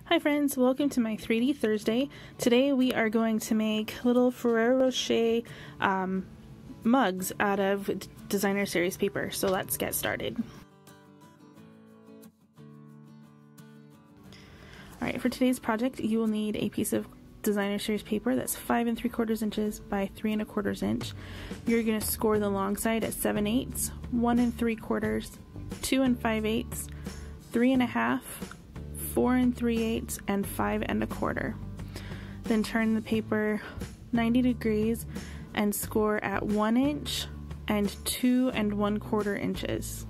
Hi friends, welcome to my 3D Thursday. Today we are going to make little Ferrero Rocher mugs out of designer series paper. So let's get started. Alright, for today's project you will need a piece of designer series paper that's 5 3/4 inches by 3 1/4 inch. You're going to score the long side at 7/8, 1 3/4, 2 5/8, 3 1/2, 4 3/8, and 5 1/4. Then turn the paper 90 degrees and score at 1 inch and 2 1/4 inches.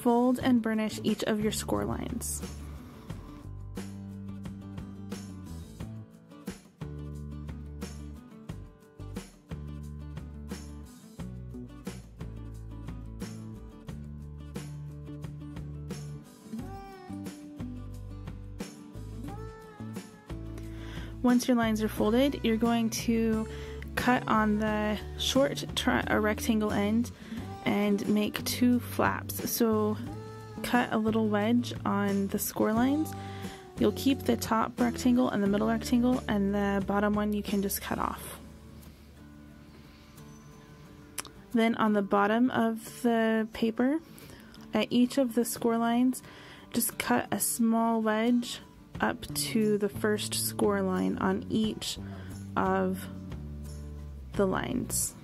Fold and burnish each of your score lines. Once your lines are folded, you're going to cut on the short rectangle end and make 2 flaps. So cut a little wedge on the score lines. You'll keep the top rectangle and the middle rectangle, and the bottom one you can just cut off. Then on the bottom of the paper, at each of the score lines, just cut a small wedge up to the first score line on each of the lines.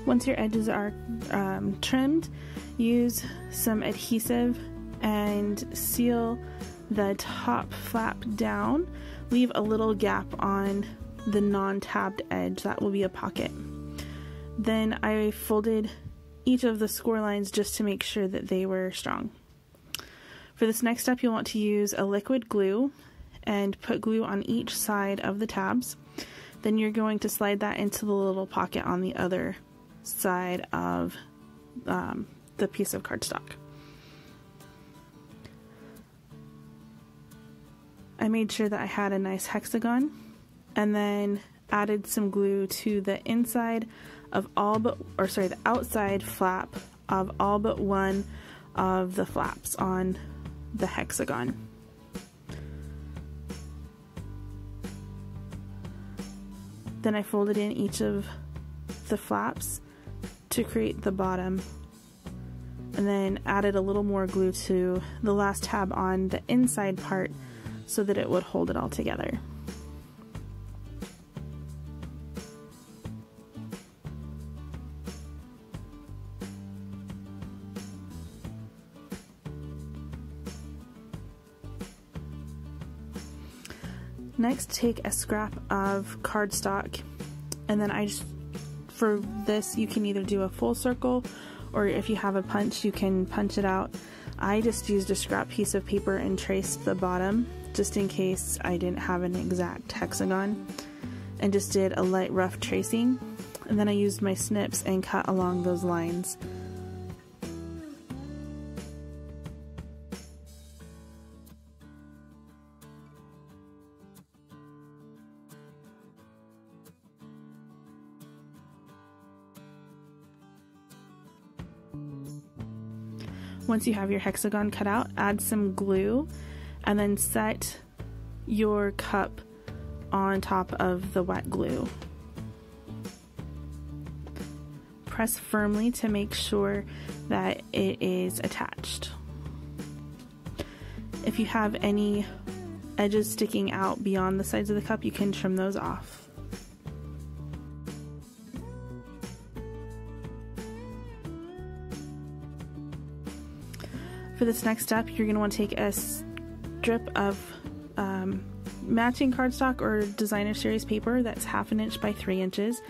Once your edges are trimmed, use some adhesive and seal the top flap down. Leave a little gap on the non-tabbed edge, that will be a pocket. Then I folded each of the score lines just to make sure that they were strong. For this next step, you'll want to use a liquid glue and put glue on each side of the tabs. Then you're going to slide that into the little pocket on the other side of the piece of cardstock. I made sure that I had a nice hexagon and then added some glue to the inside of the outside flap of all but one of the flaps on the hexagon. Then I folded in each of the flaps to create the bottom, and then added a little more glue to the last tab on the inside part so that it would hold it all together. Next, take a scrap of cardstock, and then for this you can either do a full circle, or if you have a punch you can punch it out. I just used a scrap piece of paper and traced the bottom just in case I didn't have an exact hexagon, and just did a light rough tracing, and then I used my snips and cut along those lines. Once you have your hexagon cut out, add some glue and then set your cup on top of the wet glue. Press firmly to make sure that it is attached. If you have any edges sticking out beyond the sides of the cup, you can trim those off. For this next step, you're going to want to take a strip of matching cardstock or designer series paper that's 1/2 inch by 3 inches.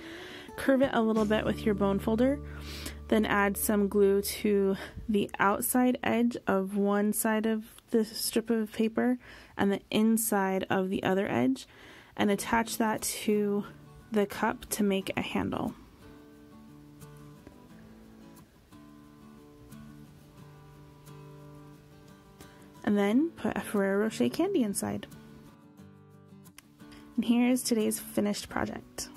Curve it a little bit with your bone folder, Then add some glue to the outside edge of one side of the strip of paper and the inside of the other edge and attach that to the cup to make a handle. And then put a Ferrero Rocher candy inside. And here is today's finished project.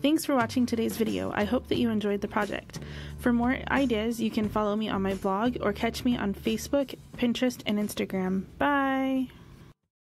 Thanks for watching today's video. I hope that you enjoyed the project. For more ideas, you can follow me on my blog or catch me on Facebook, Pinterest, and Instagram. Bye!